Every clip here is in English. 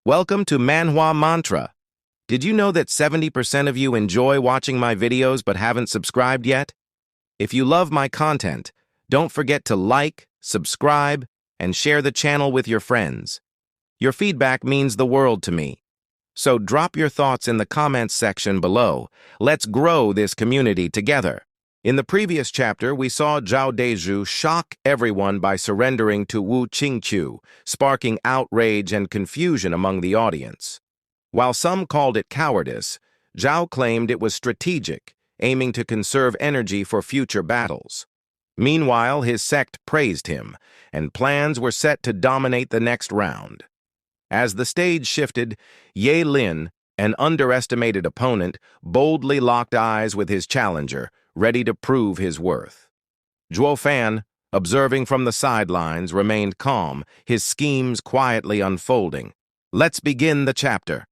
Welcome to Manhwa Mantra. Did you know that 70% of you enjoy watching my videos but haven't subscribed yet? If you love my content, don't forget to like, subscribe, and share the channel with your friends. Your feedback means the world to me. So drop your thoughts in the comments section below. Let's grow this community together. In the previous chapter, we saw Zhao Deju shock everyone by surrendering to Wu Qingqiu, sparking outrage and confusion among the audience. While some called it cowardice, Zhao claimed it was strategic, aiming to conserve energy for future battles. Meanwhile, his sect praised him, and plans were set to dominate the next round. As the stage shifted, Ye Lin, an underestimated opponent, boldly locked eyes with his challenger, ready to prove his worth. Zhuo Fan, observing from the sidelines, remained calm, his schemes quietly unfolding. Let's begin the chapter.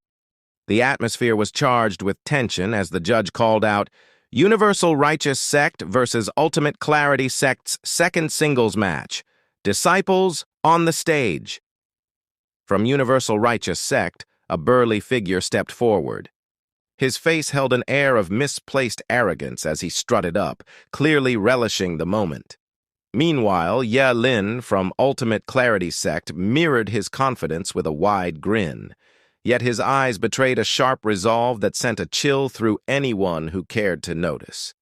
The atmosphere was charged with tension as the judge called out, Universal Righteous Sect versus Ultimate Clarity Sect's second singles match. Disciples on the stage. From Universal Righteous Sect, a burly figure stepped forward. His face held an air of misplaced arrogance as he strutted up, clearly relishing the moment. Meanwhile, Ye Lin from Ultimate Clarity Sect mirrored his confidence with a wide grin. Yet his eyes betrayed a sharp resolve that sent a chill through anyone who cared to notice.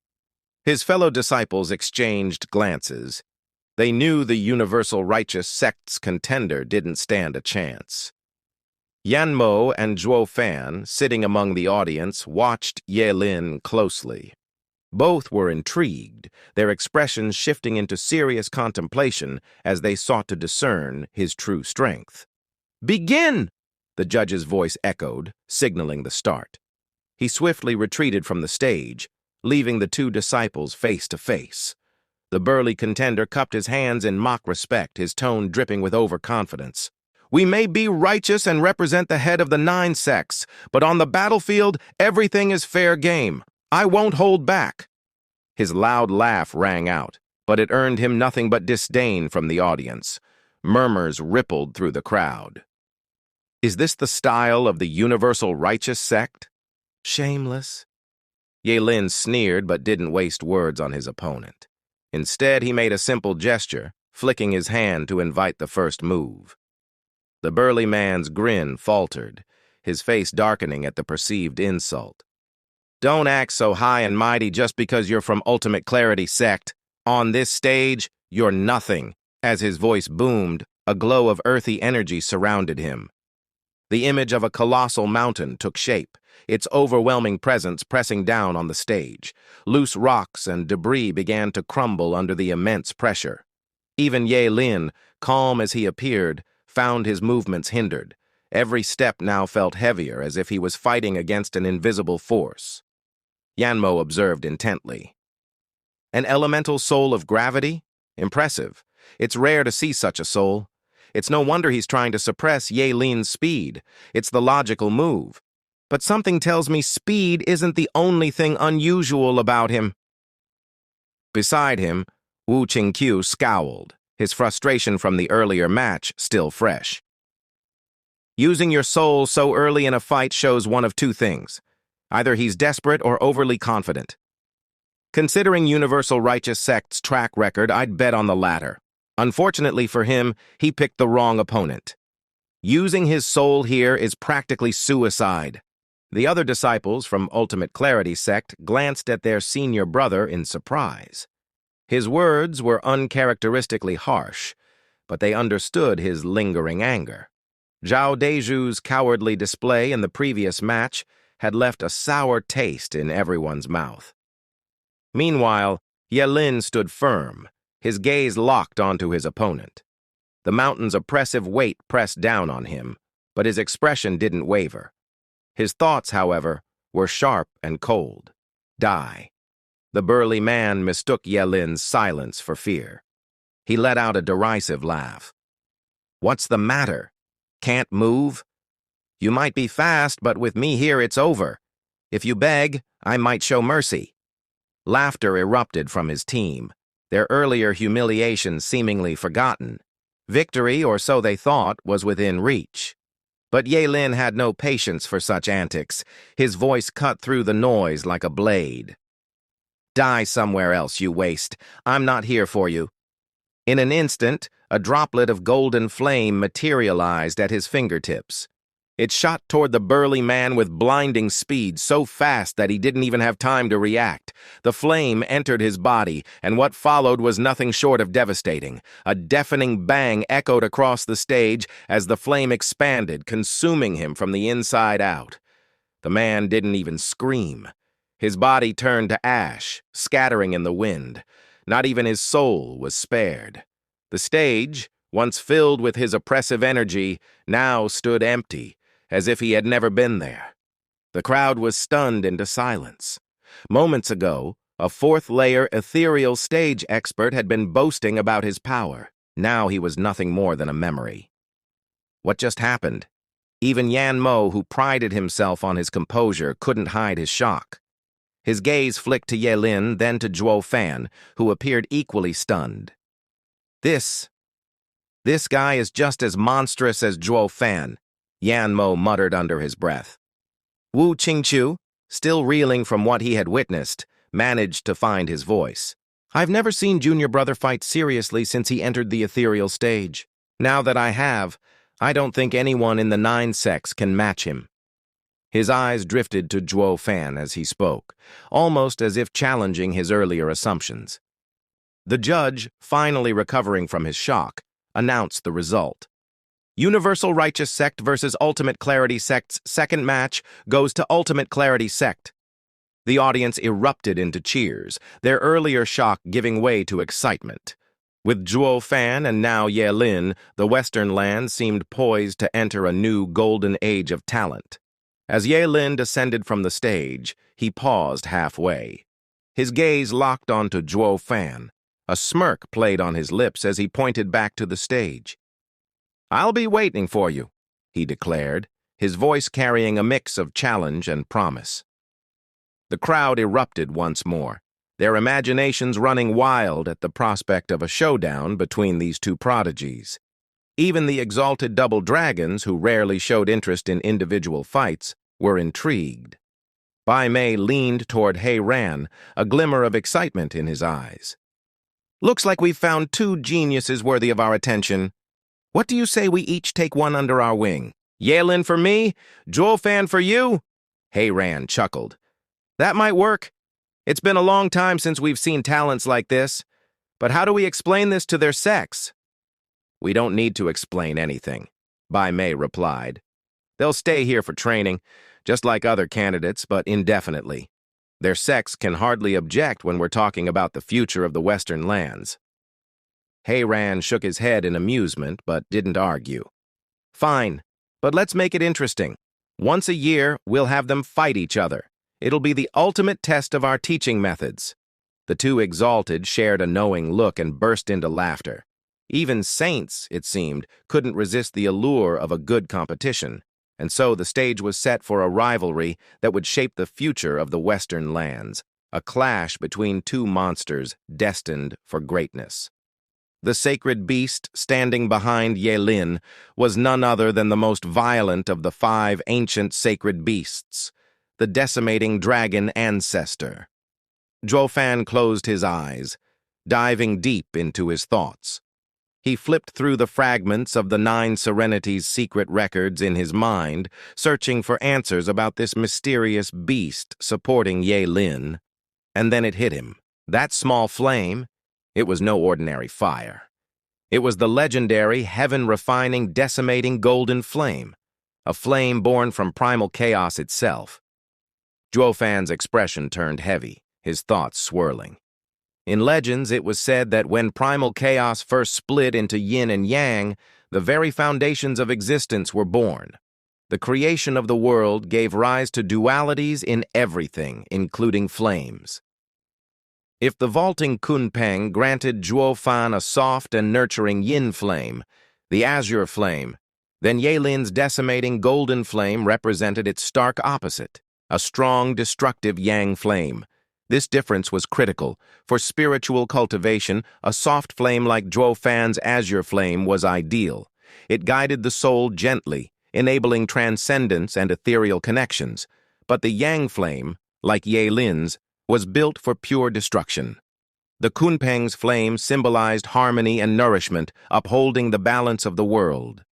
His fellow disciples exchanged glances. They knew the Universal Righteous Sect's contender didn't stand a chance. Yanmo and Zhuo Fan, sitting among the audience, watched Ye Lin closely. Both were intrigued, their expressions shifting into serious contemplation as they sought to discern his true strength. "Begin!" the judge's voice echoed, signaling the start. He swiftly retreated from the stage, leaving the two disciples face to face. The burly contender cupped his hands in mock respect, his tone dripping with overconfidence. "We may be righteous and represent the head of the 9 sects, but on the battlefield, everything is fair game. I won't hold back." His loud laugh rang out, but it earned him nothing but disdain from the audience. Murmurs rippled through the crowd. Is this the style of the Universal Righteous Sect? Shameless. Ye Lin sneered but didn't waste words on his opponent. Instead, he made a simple gesture, flicking his hand to invite the first move. The burly man's grin faltered, his face darkening at the perceived insult. "Don't act so high and mighty just because you're from Ultimate Clarity Sect. On this stage, you're nothing." As his voice boomed, a glow of earthy energy surrounded him. The image of a colossal mountain took shape, its overwhelming presence pressing down on the stage. Loose rocks and debris began to crumble under the immense pressure. Even Ye Lin, calm as he appeared, found his movements hindered. Every step now felt heavier, as if he was fighting against an invisible force. Yanmo observed intently. An elemental soul of gravity? Impressive. It's rare to see such a soul. It's no wonder he's trying to suppress Ye Lin's speed. It's the logical move. But something tells me speed isn't the only thing unusual about him. Beside him, Wu Qingqiu scowled, his frustration from the earlier match still fresh. Using your soul so early in a fight shows one of two things. Either he's desperate or overly confident. Considering Universal Righteous Sect's track record, I'd bet on the latter. Unfortunately for him, he picked the wrong opponent. Using his soul here is practically suicide. The other disciples from Ultimate Clarity Sect glanced at their senior brother in surprise. His words were uncharacteristically harsh, but they understood his lingering anger. Zhao Deju's cowardly display in the previous match had left a sour taste in everyone's mouth. Meanwhile, Ye Lin stood firm, his gaze locked onto his opponent. The mountain's oppressive weight pressed down on him, but his expression didn't waver. His thoughts, however, were sharp and cold. Die. The burly man mistook Ye Lin's silence for fear. He let out a derisive laugh. "What's the matter? Can't move? You might be fast, but with me here it's over. If you beg, I might show mercy." Laughter erupted from his team, their earlier humiliation seemingly forgotten. Victory, or so they thought, was within reach. But Ye-Lin had no patience for such antics. His voice cut through the noise like a blade. Die somewhere else, you waste. I'm not here for you. In an instant, a droplet of golden flame materialized at his fingertips. It shot toward the burly man with blinding speed, so fast that he didn't even have time to react. The flame entered his body, and what followed was nothing short of devastating. A deafening bang echoed across the stage as the flame expanded, consuming him from the inside out. The man didn't even scream. His body turned to ash, scattering in the wind. Not even his soul was spared. The stage, once filled with his oppressive energy, now stood empty, as if he had never been there. The crowd was stunned into silence. Moments ago, a fourth-layer ethereal stage expert had been boasting about his power. Now he was nothing more than a memory. What just happened? Even Yan Mo, who prided himself on his composure, couldn't hide his shock. His gaze flicked to Ye-Lin, then to Zhuo Fan, who appeared equally stunned. This guy is just as monstrous as Zhuo Fan, Yan Mo muttered under his breath. Wu Qingqiu, still reeling from what he had witnessed, managed to find his voice. I've never seen Junior Brother fight seriously since he entered the ethereal stage. Now that I have, I don't think anyone in the 9 sects can match him. His eyes drifted to Zhuo Fan as he spoke, almost as if challenging his earlier assumptions. The judge, finally recovering from his shock, announced the result. Universal Righteous Sect versus Ultimate Clarity Sect's second match goes to Ultimate Clarity Sect. The audience erupted into cheers, their earlier shock giving way to excitement. With Zhuo Fan and now Ye-Lin, the Western lands seemed poised to enter a new golden age of talent. As Ye-Lin descended from the stage, he paused halfway. His gaze locked onto Zhuo Fan. A smirk played on his lips as he pointed back to the stage. I'll be waiting for you, he declared, his voice carrying a mix of challenge and promise. The crowd erupted once more, their imaginations running wild at the prospect of a showdown between these two prodigies. Even the exalted double dragons, who rarely showed interest in individual fights, were intrigued. Bai Mei leaned toward He Ran, a glimmer of excitement in his eyes. Looks like we've found 2 geniuses worthy of our attention. What do you say we each take one under our wing? Ye-Lin for me, Zhuo Fan for you? He Ran chuckled. That might work. It's been a long time since we've seen talents like this. But how do we explain this to their sects? We don't need to explain anything, Bai Mei replied. They'll stay here for training, just like other candidates, but indefinitely. Their sects can hardly object when we're talking about the future of the Western lands. He Ran shook his head in amusement, but didn't argue. Fine, but let's make it interesting. Once a year, we'll have them fight each other. It'll be the ultimate test of our teaching methods. The 2 exalted shared a knowing look and burst into laughter. Even saints, it seemed, couldn't resist the allure of a good competition, and so the stage was set for a rivalry that would shape the future of the Western lands, a clash between 2 monsters destined for greatness. The sacred beast standing behind Ye-Lin was none other than the most violent of the 5 ancient sacred beasts, the decimating dragon ancestor. Zhuo Fan closed his eyes, diving deep into his thoughts. He flipped through the fragments of the 9 Serenities' secret records in his mind, searching for answers about this mysterious beast supporting Ye-Lin. And then it hit him. That small flame, it was no ordinary fire. It was the legendary, heaven-refining, decimating golden flame, a flame born from primal chaos itself. Zhuo Fan's expression turned heavy, his thoughts swirling. In legends, it was said that when primal chaos first split into yin and yang, the very foundations of existence were born. The creation of the world gave rise to dualities in everything, including flames. If the vaulting Kunpeng granted Zhuo Fan a soft and nurturing yin flame, the azure flame, then Ye-Lin's decimating golden flame represented its stark opposite, a strong, destructive yang flame. This difference was critical. For spiritual cultivation, a soft flame like Zhuo Fan's azure flame was ideal. It guided the soul gently, enabling transcendence and ethereal connections, but the yang flame, like Ye Lin's, was built for pure destruction. The Kunpeng's flame symbolized harmony and nourishment, upholding the balance of the world.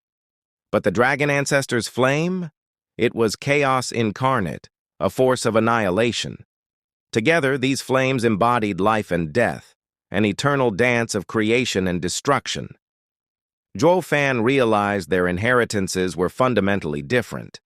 But the dragon ancestor's flame? It was chaos incarnate, a force of annihilation. Together, these flames embodied life and death, an eternal dance of creation and destruction. Zhuo Fan realized their inheritances were fundamentally different.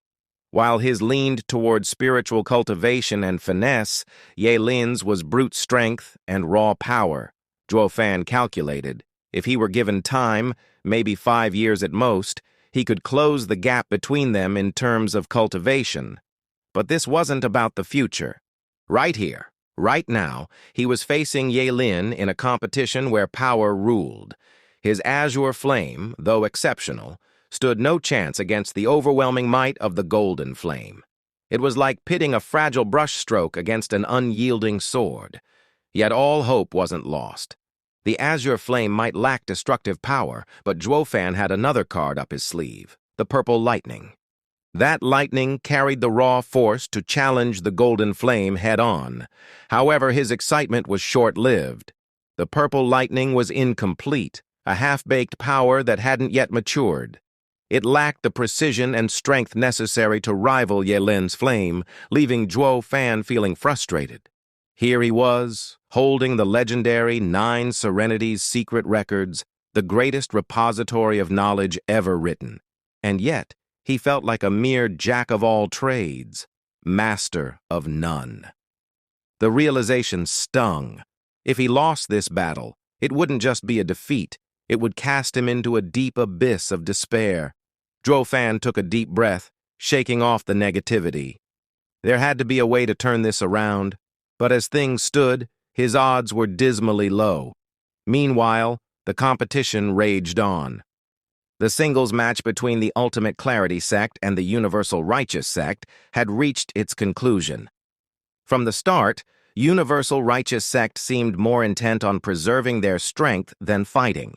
While his leaned toward spiritual cultivation and finesse, Ye Lin's was brute strength and raw power. Zhuo Fan calculated, if he were given time, maybe 5 years at most, he could close the gap between them in terms of cultivation. But this wasn't about the future. Right here, right now, he was facing Ye Lin in a competition where power ruled. His azure flame, though exceptional, stood no chance against the overwhelming might of the golden flame. It was like pitting a fragile brushstroke against an unyielding sword. Yet all hope wasn't lost. The azure flame might lack destructive power, but Zhuo Fan had another card up his sleeve, the purple lightning. That lightning carried the raw force to challenge the golden flame head-on. However, his excitement was short-lived. The purple lightning was incomplete, a half-baked power that hadn't yet matured. It lacked the precision and strength necessary to rival Ye Lin's flame, leaving Zhuo Fan feeling frustrated. Here he was, holding the legendary 9 Serenities secret records, the greatest repository of knowledge ever written. And yet, he felt like a mere jack-of-all-trades, master of none. The realization stung. If he lost this battle, it wouldn't just be a defeat, it would cast him into a deep abyss of despair. Zhuo Fan took a deep breath, shaking off the negativity. There had to be a way to turn this around, but as things stood, his odds were dismally low. Meanwhile, the competition raged on. The singles match between the Ultimate Clarity Sect and the Universal Righteous Sect had reached its conclusion. From the start, Universal Righteous Sect seemed more intent on preserving their strength than fighting.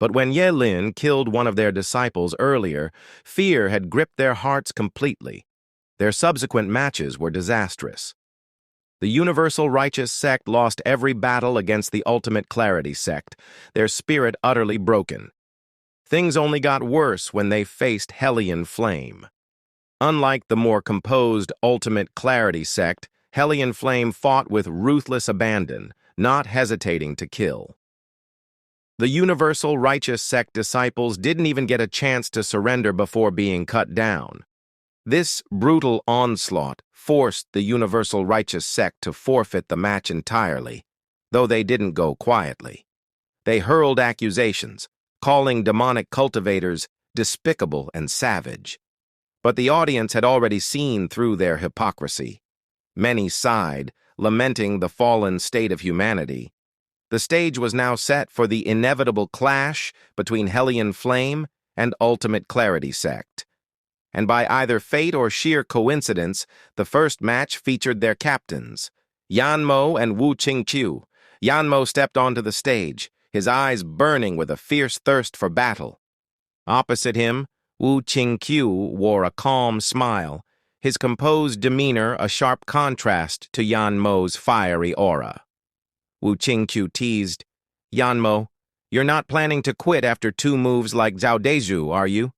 But when Ye Lin killed one of their disciples earlier, fear had gripped their hearts completely. Their subsequent matches were disastrous. The Universal Righteous Sect lost every battle against the Ultimate Clarity Sect, their spirit utterly broken. Things only got worse when they faced Hellion Flame. Unlike the more composed Ultimate Clarity Sect, Hellion Flame fought with ruthless abandon, not hesitating to kill. The Universal Righteous Sect disciples didn't even get a chance to surrender before being cut down. This brutal onslaught forced the Universal Righteous Sect to forfeit the match entirely, though they didn't go quietly. They hurled accusations, calling demonic cultivators despicable and savage. But the audience had already seen through their hypocrisy. Many sighed, lamenting the fallen state of humanity. The stage was now set for the inevitable clash between Hellion Flame and Ultimate Clarity Sect. And by either fate or sheer coincidence, the first match featured their captains, Yanmo and Wu Qingqiu. Yanmo stepped onto the stage, his eyes burning with a fierce thirst for battle. Opposite him, Wu Qingqiu wore a calm smile, his composed demeanor a sharp contrast to Yanmo's fiery aura. Wu Qingqiu teased, "Yanmo, you're not planning to quit after 2 moves like Zhao Deju, are you?"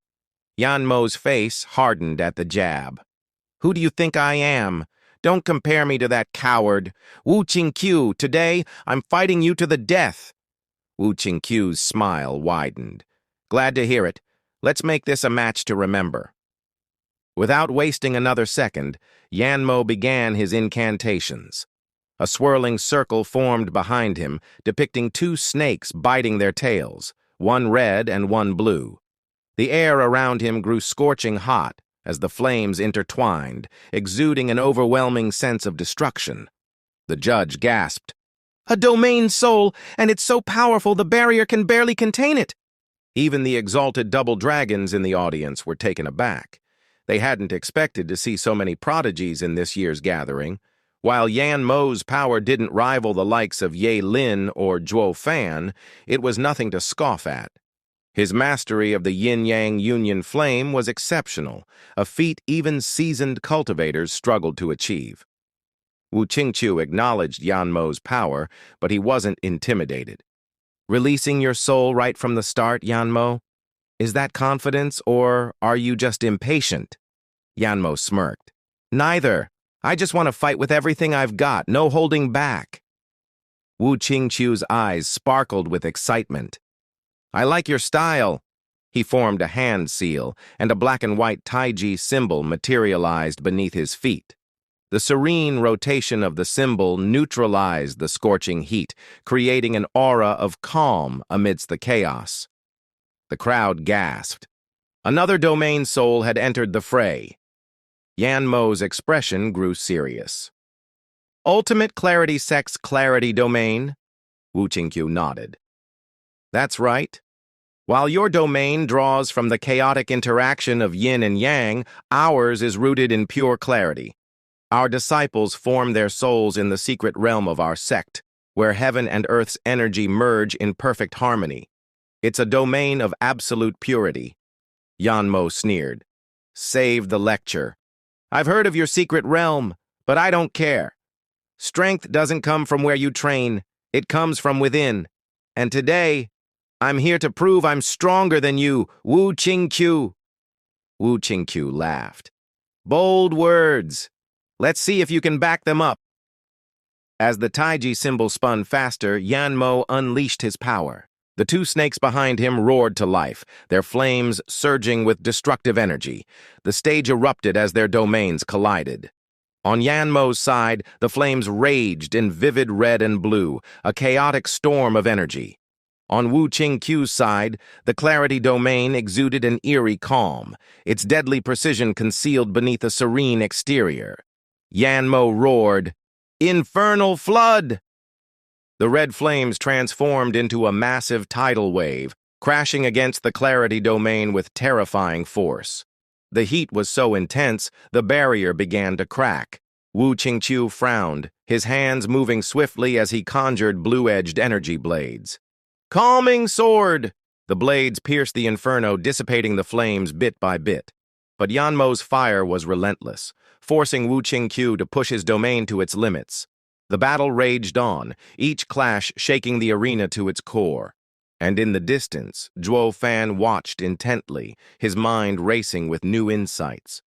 Yanmo's face hardened at the jab. "Who do you think I am? Don't compare me to that coward. Wu Qingqiu, today I'm fighting you to the death." Wu Qingqiu's smile widened. "Glad to hear it. Let's make this a match to remember." Without wasting another second, Yanmo began his incantations. A swirling circle formed behind him, depicting 2 snakes biting their tails, one red and one blue. The air around him grew scorching hot as the flames intertwined, exuding an overwhelming sense of destruction. The judge gasped, "A domain soul, and it's so powerful the barrier can barely contain it." Even the exalted double dragons in the audience were taken aback. They hadn't expected to see so many prodigies in this year's gathering. While Yan Mo's power didn't rival the likes of Ye Lin or Zhuo Fan, it was nothing to scoff at. His mastery of the yin-yang union flame was exceptional, a feat even seasoned cultivators struggled to achieve. Wu Qingqiu acknowledged Yanmo's power, but he wasn't intimidated. Releasing your soul right from the start, Yanmo? Is that confidence, or are you just impatient? Yanmo smirked. Neither. I just want to fight with everything I've got, no holding back. Wu Qingqiu's eyes sparkled with excitement. I like your style. He formed a hand seal, and a black and white taiji symbol materialized beneath his feet. The serene rotation of the symbol neutralized the scorching heat, creating an aura of calm amidst the chaos. The crowd gasped. Another domain soul had entered the fray. Yanmo's expression grew serious. Ultimate Clarity Sect's clarity domain? Wu Qingqiu nodded. That's right. While your domain draws from the chaotic interaction of yin and yang, ours is rooted in pure clarity. Our disciples form their souls in the secret realm of our sect, where heaven and earth's energy merge in perfect harmony. It's a domain of absolute purity. Yanmo sneered. Save the lecture. I've heard of your secret realm, but I don't care. Strength doesn't come from where you train, it comes from within. And today, I'm here to prove I'm stronger than you, Wu Qingqiu. Wu Qingqiu laughed. Bold words. Let's see if you can back them up. As the taiji symbol spun faster, Yanmo unleashed his power. The two snakes behind him roared to life, their flames surging with destructive energy. The stage erupted as their domains collided. On Yanmo's side, the flames raged in vivid red and blue, a chaotic storm of energy. On Wu Qingqiu's side, the clarity domain exuded an eerie calm, its deadly precision concealed beneath a serene exterior. Yanmo roared, Infernal flood! The red flames transformed into a massive tidal wave, crashing against the clarity domain with terrifying force. The heat was so intense, the barrier began to crack. Wu Qingqiu frowned, his hands moving swiftly as he conjured blue-edged energy blades. Calming sword! The blades pierced the inferno, dissipating the flames bit by bit. But Yanmo's fire was relentless, forcing Wu Qingqiu to push his domain to its limits. The battle raged on, each clash shaking the arena to its core. And in the distance, Zhuo Fan watched intently, his mind racing with new insights.